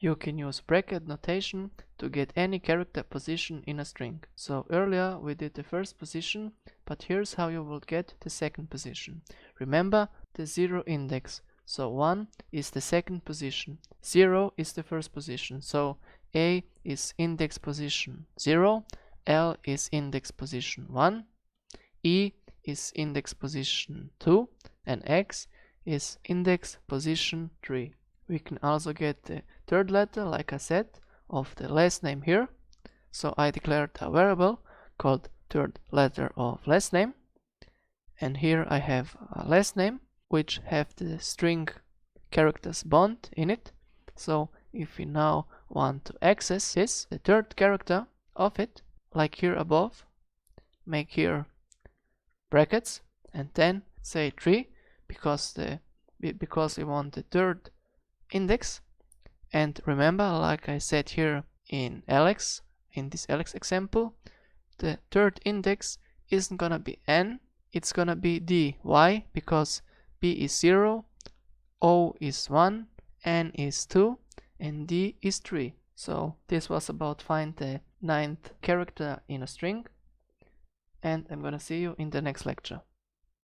You can use bracket notation to get any character position in a string. So earlier we did the first position, but here's how you will get the second position. Remember the 0 index. So 1 is the second position, 0 is the first position. So A is index position 0, L is index position 1, E is index position 2, and X is index position 3. We can also get the third letter, like I said, of the last name here. So I declared a variable called third letter of last name. And here I have a last name, which have the string characters bond in it. So if we now want to access this, the third character of it, like here above, make here brackets and then say 3 because we want the third index. And remember, like I said here in Alex, in this Alex example, the third index isn't gonna be n, it's gonna be d. Why? Because b is 0, o is 1, n is 2, and d is 3. So this was about find the 9th character in a string, and I'm gonna see you in the next lecture.